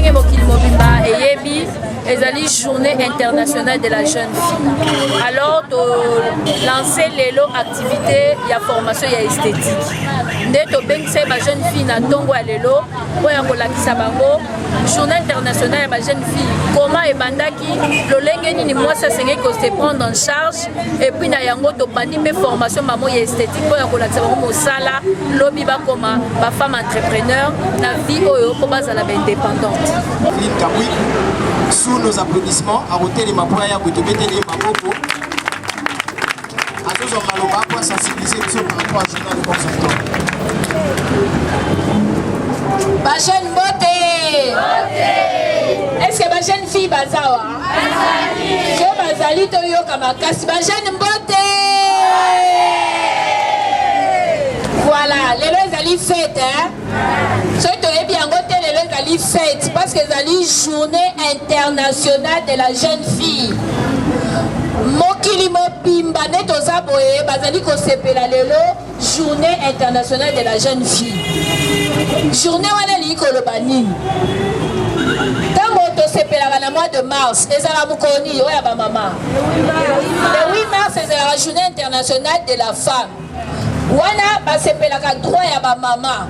ndenge mokili mobimba eyebi ezali journée internationale de la jeune fille. Alors lancer lelo activité ya formation ya esthétique nde tobengisa ba jeune fille na ntongo ya lelo po ya kolakisa bango journée internationale ya ba jeune fille comment ebandaki lolenge nini mwasi asengeki kose prendre en charge et puis na yango tobandi mpe formation mamo ya esthétique po ya kolakisa bango mosala lobi bakoma bafemme entrepreneur na vie oyo po bazala baindépendante. Sous nos applaudissements, à côté de ma poya, à côté de ma popo, à tous en maloba pour sensibiliser par rapport à la journée de consultant. Ma jeune beauté! Est-ce que ma jeune fille bazawa? Je bazali to yo kamakasi. Ma jeune beauté! Voilà, les allient fête, hein? Et bien, les allient fête parce que c'est journée internationale de la jeune fille. Mokili mobimba netoza boye bazali ko sepela lelo journée internationale de la jeune fille. Journée wana li ko lobani. Tango to sepela na mois de mars, ezala mukoni oya ba mama. Le 8 mars c'est la journée internationale de la femme. Wana basepelaka droit ya ba mama.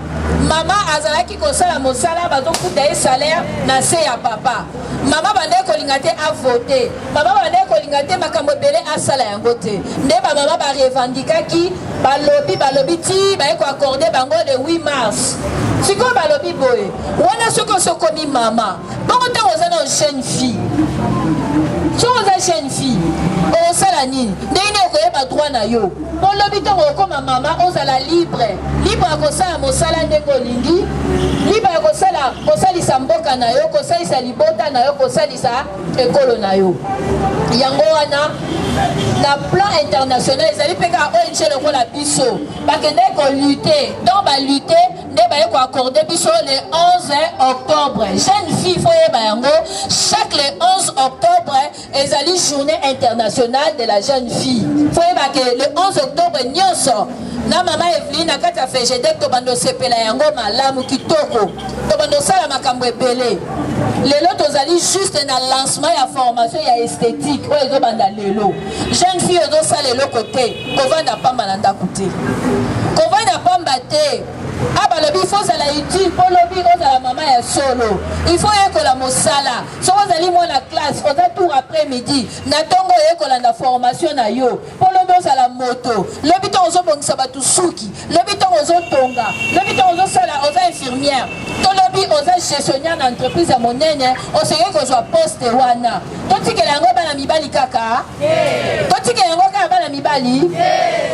Mama azalaki kosala mosala bazokuta ye salaire na se ya papa. Mama bande kolinga te a voter. Mama bande kolinga te makambo bele asala yango te. Nde ba mama ba revendikaki balobi ti ba ko accorder bango le 8 mars. Siko balobi boye. Wana soko mi mama. Bongo ta ozana jeune fille. Chose jeune fille. O sala nini? Ndenge okoyeba droit na yo. Pour l'habitant comme maman, on a libre. Libre à cause de mosala ndeko lingi. Libre à cause de samboka na yo, cause de sa libota na yo, cause de sa école na yo. Yango wana na plan international, ils allaient payer ONG le rôle à biso. Parce que nous lutter, donc va lutter, nous allons accorder biso le 11 octobre. Jeune fille, faut chaque le 11 octobre, ils allaient journée internationale de la jeune fille. Faut que le 11 octobre, nyoso. Na maman Evelyne, quand tu as fait, j'ai dit que tu as sepela yango malamu kitoko. Tu as sala makambo ebele. Lelo tozali juste na lancement ya formation ya esthétique. O ezo banda lelo. Jeune fille ozo sala lelo côté. Kovanda pamba na ndako te. Kovanda pamba te. Ah bah le bifo ça la utile pour le bifo ça la maman est solo. Il faut que la mosala. So vous allez moi la classe, on a tout après-midi. Natongo que la formation na yo. Pour le bifo ça la moto. Le bifo on bon sabatu suki. Le bifo on tonga. Le bifo on sala on infirmière. Tout le bifo on gestionnaire d'entreprise à monene. On sait que soit poste wana. Toti que la ngoba na mibali kaka. Toti que la ngoba na mibali.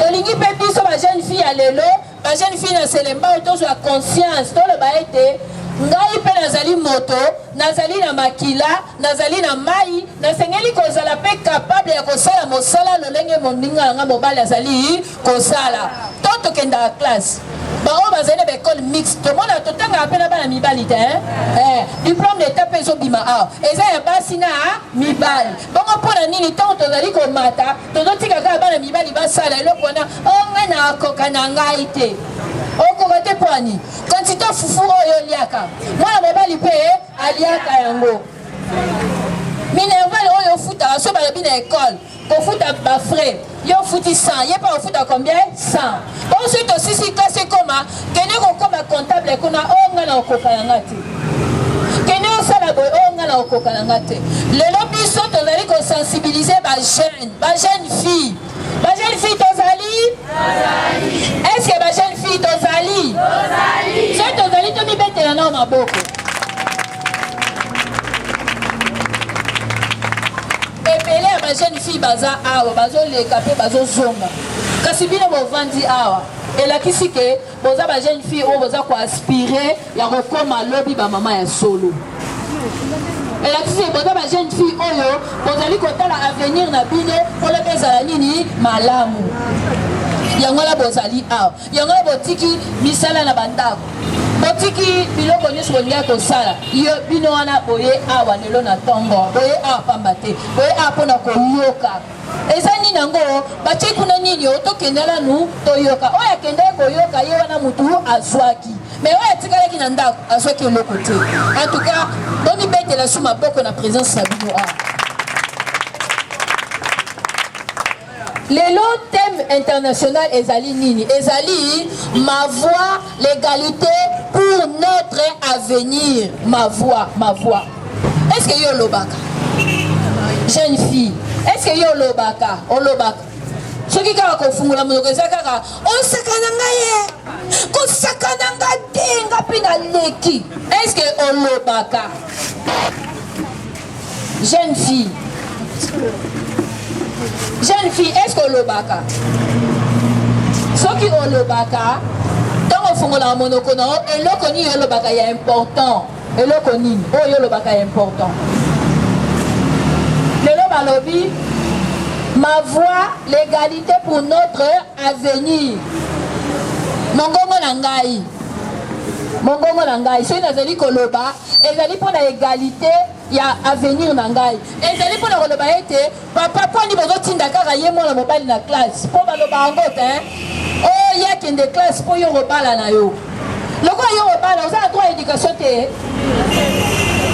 Tolingi pepi so ma jeune fille à lelo. La jeune fille na selemba auto sur la conscience to le baete ngai pe nazali moto nazali na makila nazali na mai na sengeli kozala pe capable ya kosala mosala lolenge moninga nga mobali azali kosala toto kenda la classe bao bazali na école mixte to mona totanga apena bana mibali te diplôme d'état pe zo bima a eza ya basi na mibali bongo pona nini tant tozali ko mata tozotika ka bana mibali basala eloko na onga na koka na ngai te okokote pwani quand tu fufu oyo liaka mwana mobali pe aliaka yango minerval oyo futa so balobi na école ko futa ba frais yo futi 100 yé pas futa combien 100 ensuite aussi si casse comment kene ko comme comptable kuna onga na okoka yanga te kene osala boy onga na okoka yanga te lelo biso tozali ko sensibiliser ba jeune fille tozali est-ce que ma jeune fille tozali c'est tozali to mi betela na maboko epele ya ma jeune fille baza awa bazoleka pe bazozonga kasi bino bovandi awa elakisi ke boza ba jeune fille oyo boza koaspire ya kokoma lobi bamama ya solo elakisi boza ba jeune fille oyo bozali kotala avenir na bino olobi ezala nini malamu yango la bozali awa yango la botiki misala na bandako botiki biloko nyonso bolinga kosala yo bino wana boye awa lelo na ntongo boye awa pamba te boye awa mpona koyoka eza nini yango batie kuna nini otokendela nu toyoka oyo akendeki koyoka ye wana mutu azwaki mais ouais tu gars qui n'anda à ce que le côté en tout cas on y met la sous ma boko na présence Sabino. Lelo thème international ezali nini? Ezali ma voix, l'égalité pour notre avenir. Ma voix, ma voix. Est-ce que yo lobaka? Jeune fille, est-ce que yo lobaka? O lobaka. Soki kaka kofungula monoko eza kaka on sakana ngaye. Ko sakana ngate ngapina leki. Est-ce que on lobaka? Jeune fille. Jeune fille, est-ce que l'obaka? Ce qui est l'obaka, quand on fait la monocone, et l'okoni est l'obaka est important. Et l'okoni, oh l'obaka est important. Le lobalobi, ma voix, l'égalité pour notre avenir. Mongongo nangai. Mongongo nangai. C'est une azali koloba, ezali pour l'égalité. Il y a avenir nangai. Et c'est pour le relever été papa pour ni bozo tinda kaka ye moi la mobile na classe. Pour ba loba ngote hein. Oh ya qui de classe pour yo robala na yo. Loko yo robala, vous avez droit à éducation té.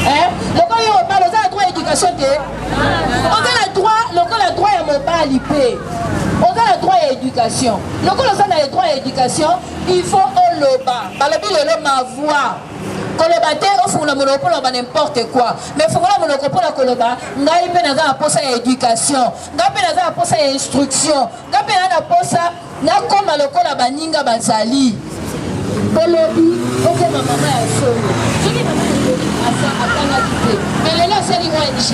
Hein? Loko yo robala, vous avez droit à éducation té. On a le droit, loko la droit à mobile IP. On a le droit à éducation. Loko on a le droit à éducation, il faut au loba. Balobi le ma voix. Koloba te ofungula monoko na n'importe quoi mais fungula monoko pona koloba ngai pe naza na posa ya éducation ngai pe naza na posa ya instruction ngai pe na posa na koma lokola baninga bazali kolobi okoma mama ya solo soki mama asa akanga kite mais lelo asali ONG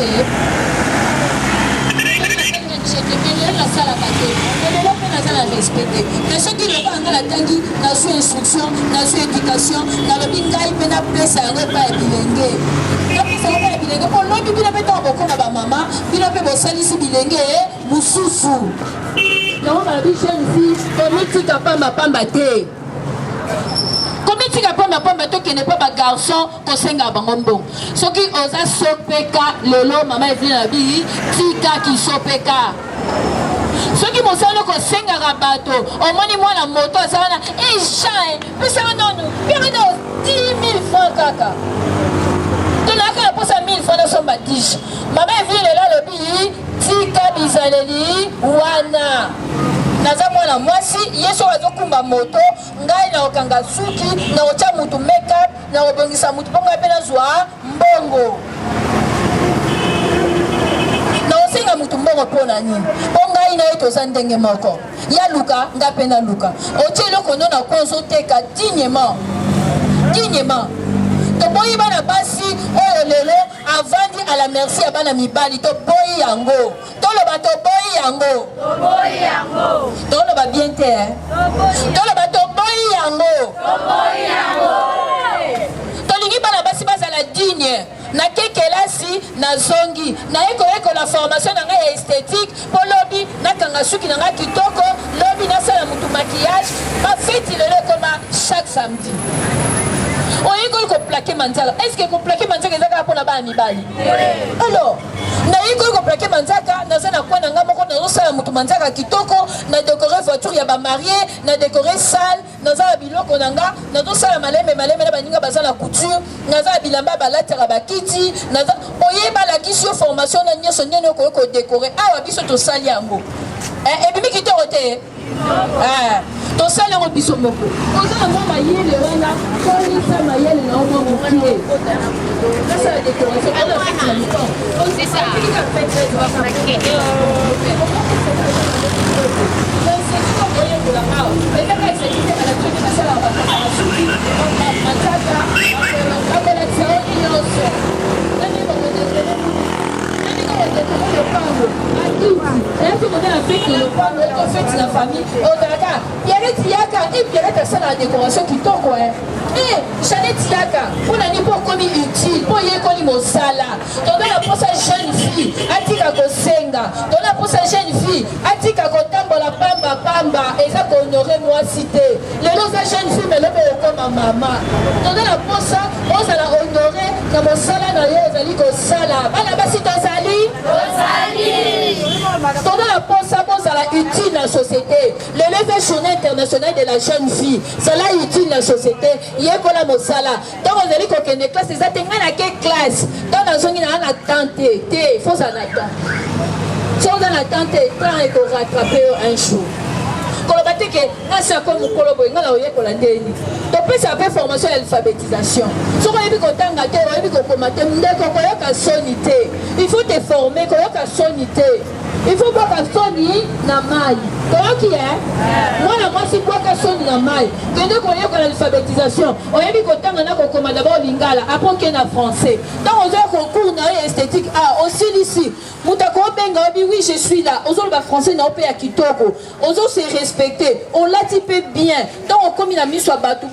la salle à bateau. Mais le lopin n'a pas respecté. Mais ceux qui n'ont pas la tangi, n'a su instruction, n'a su éducation, n'a le bingaï, mais n'a plus à repas et bilingue. N'a plus à repas et bilingue. Pour l'homme, il n'a pas tant beaucoup à maman, il n'a pas beau salis bilingue, moussousou. Non, ma vie, jeune fille, comme tu n'as pas ma pambaté. Comme tu n'as pas ma pambaté, qui n'est pas ma garçon, qu'on s'enga à Bangombo. Ceux qui osent sopeka, le lot, maman est venue à la vie, tika qui sopeka. Ceux qui m'ont dit que c'est un rabato, au moins moi la moto, ça va et chien, mais ça va nous, il y a 10 000 francs caca. De là qu'elle pose à 1000 francs dans son batiche. Ma mère vient là le pays, tika bizaleli, wana. Naza mwana mwasi, yeso wazokumba moto, ngai na okanga suki, na ocha mutu make-up, na obongisa mutu pongo apena zwa mbongo. Singa mutu mbongo pona nini ponga ina eto sandenge moko ya luka ngapena luka otelo kono na konso teka dignement to boyi bana basi oyo lelo avandi à la merci ya bana mibali to boyi yango to loba to boyi yango to loba bien te to loba to boyi yango to lingi bana basi bazala digne na kekelasi na zongi na eko la formation na ngai esthétique po lobi na kanga suki na ngai kitoko lobi na sala mutu maquillage ba feti lelo koma chaque samedi oyiko ko plaquer manzaka est-ce que ko plaquer manzaka ezaka pona ba mibali alors na yiko ko plaquer manzaka na sana kwa na ngamo ko na sala mutu manzaka kitoko na décorer voiture ya ba marié na décorer salle na za biloko nanga na to sala maleme na baninga bazala couture na za bilamba balatera bakiti na za oyeba la kisio formation na nyoso nene ko décorer awa biso to sali yango et bimi kitorote to sali yango biso moko oza na mayele wana kolisa mayele na omo mokie na sala décoration c'est ça la famille au Dakar. Pierrette Yaka et Pierrette ça la décoration qui tombe quoi. Eh, Jeannette Yaka, pour la nipo comme utile, pour y école mosala. Dans la pour sa jeune fille, atika ko senga. Dans la pour sa jeune fille, atika ko tambola pamba et ça qu'on aurait moi cité. Le nom de la jeune fille mais le comme ma maman. Dans la pour ça, on ça la honorer comme sala na yo zali ko sala. Bala basi tozali. Dans la pour ça cela utile dans la société. Le journée internationale de la jeune fille, cela utile dans la société. Yekola Mosala. Donc vous allez qu'on ait classe, c'est ça, t'es dans quelle classe? Dans la zone, il y a un attente. Il faut s'en attendre. Si on a attente, il faut rattraper un jour. Kolobateke, nasa comme kolobo, ngala oye kolandeni. Donc ça fait formation à l'alphabétisation. Si on a vu qu'on t'a gâté, on a vu qu'on commentait, il faut te former, qu'on a sonité. Il faut pas que soni na mai. Comment qui est? Moi la moi c'est quoi que soni na mai. Que nous connaissons l'alphabétisation. On a vu qu'on t'a gâté, on commande d'abord lingala, après qu'on a français. Donc on a un concours esthétique. Ah aussi ici. Moutako benga oui je suis là. Aux autres français n'a pas à Kitoko. Aux autres c'est respecté. On l'a typé bien. Donc comme il a mis sur bateau,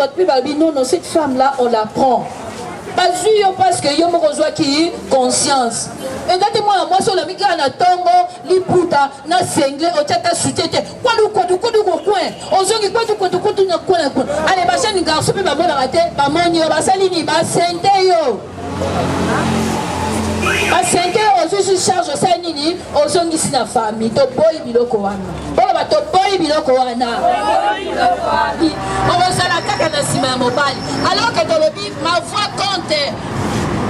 non non cette femme là on la prend. Parce que yo mokozwa ki conscience. Et moi sur la mika na tongo liputa na sengle otata sutete kwadu coin ozongi kwadu na coin. Allez ba chaîne garçon pe ba bona raté ba moni ba salini ba sente yo. Ba sente ozo charge ça nini ozongi si na famille to boy biloko wana. Bola to boy biloko wana. On va sala kaka na sima ya mobali. Alors que dans le bif ma voix compte.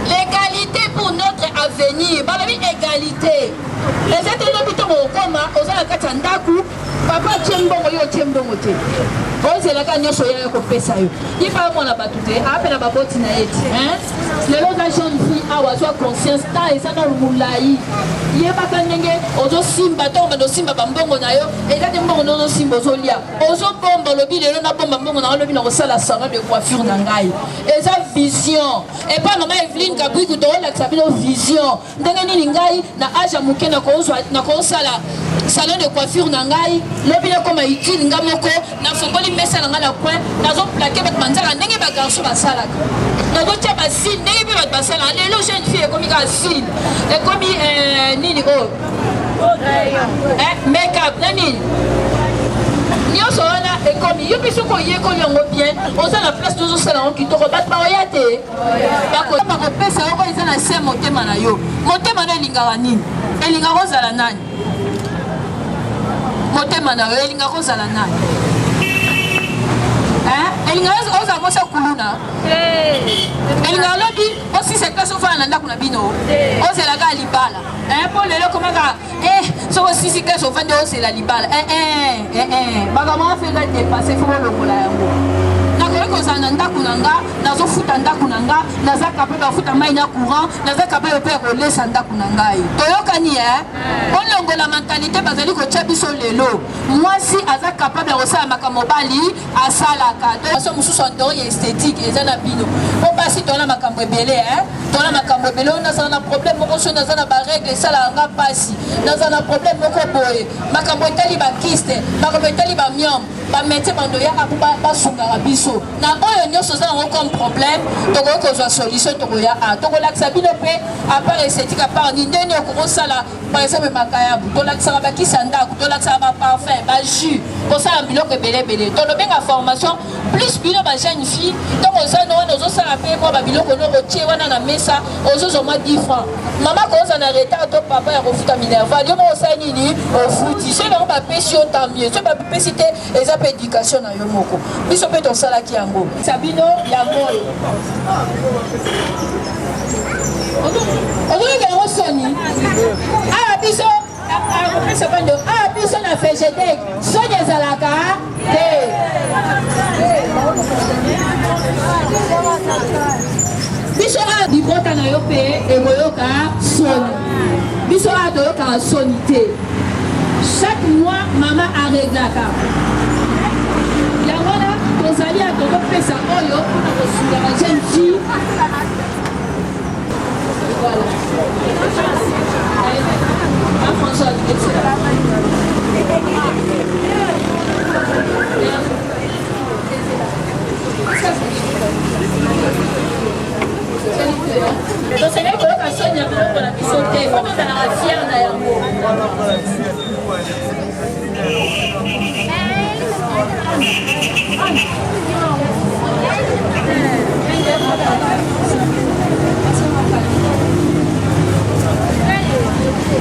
L'égalité pour notre avenir. Balabi égalité. Les êtres habitants au coma, aux Alakatandaku, papa Tchembongo yo Tchembongo te. Vous êtes là quand vous soyez coupé ça. Il faut avoir la battue. Après la babotte naïti. Les autres jeunes filles avoir conscience. Ta et ça dans le moulaï. Il y a pas qu'un n'engé. Ozo simba tombe do simba bambongo na yo. Et là des mbongo no simba zolia. Ozo bombe le bile na bombe mbongo na le bile na sala salon de coiffure nangai. Et ça vision. Et pas maman Evelyne Kabui ku to la sabino vision. Ndenge ni ngai na aja muke na ko sala salon de coiffure nangai. Le bile comme utile ngamoko na fongoli mesa na ngala point nazo plaquer bat manzala ndenge ba garçon basala. Nazo tia ba signe ndenge bi bat basala. Lelo jeune fille comme ka signe. Et comme nini go. Make up nani. Nyonso wana et comme yo biso ko ye ko yango bien. Oza la place toujours salon qui to rebat ba oyate. Ba ko ba ko pesa ko eza na se motema na yo. Motema na lingara nini? Elinga kozala nani? Motema na yo elinga kozala nani? Elinga oza mosa kuluna. Elinga lobi aussi cette place fa na ndako na bino. Ozela ga libala. Pour lelo komaka so aussi si classe au vende c'est la libala. Ba comment fait la dépasser faut lokola yango. Ko sana ndako nanga nazo futa ndako nanga naza capable ba futa mai na courant naza capable pe ko lesa ndako nanga toyokani on la mentalité bazali ko tchabiso lelo moi si aza capable ko sala makamobali asalaka to so mususu ndo esthétique ezana bino on passe tona makambo ebele tona makambo ebele on a na problème moko so na na ba règle sala nga pasi na na problème moko boye makambo etali ba kiste makambo etali ba myom ba mete bando ya akuba ba sunga biso na oyo nyonso za ngo comme problème toko ko zo solution toko ya toko laksa bino pe à part esthétique à part ni ndeni ko sala par exemple makayabu to laksa ba kisanda to laksa ba parfum ba jus ko sala biloko belé to lo benga formation plus bino ba jeune fille to ko za no zo sala pe mo ba biloko no tie wana na mesa ozo zo ma 10 francs maman ko za na retard to papa ya kofuta minerva yo mo sa nini au futi c'est non ba pesio tant mieux c'est ba pesité et ça éducation na yo moko biso pe to sala ki yango sabino yango ozo ke yango soni biso biso bando biso na FGD soni ezalaka te biso bibota na yo pe emoyoka soni biso toyoka soni te chaque mois maman areglaka yango na tozali tokopesa oyo mpona kosunga ba jeune fille voilà François tosenge koyoka soni ya biloko na biso te po tozalaka fiere na yango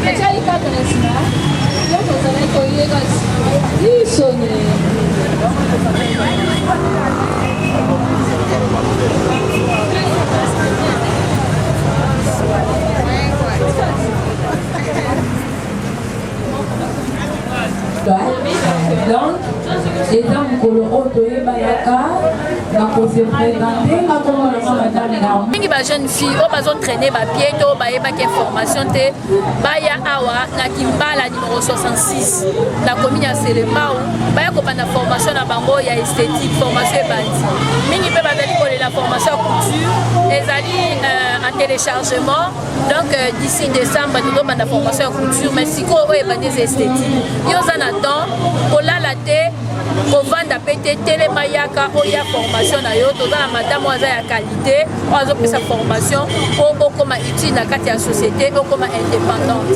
Echali kata na sima, yo tozalaki koyega eza mokolo oyo toyebayaka na kose présente na komona madame na mingi ba jeune fille oyo bazotraîne bapied to bayebaki information te baya awa na Kimbala numéro 66 na commune ya Selembao baya kopanda formation na bango ya esthétique formation ebandi mingi mpe bazali kolela formation ya couture ezali en téléchargement donc d'ici décembre tozobanda formation ya couture mais sikoyo oyo ebandi eza esthétique yo oza na temps kolala te kovanda mpe te telema yaka oya formation na yo toza na madame oyo aza ya qualité oyo azopesa formation po okoma utile na kati ya société okoma indépendante.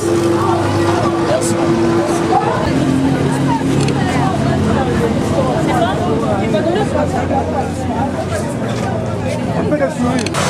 Un peu de sourire.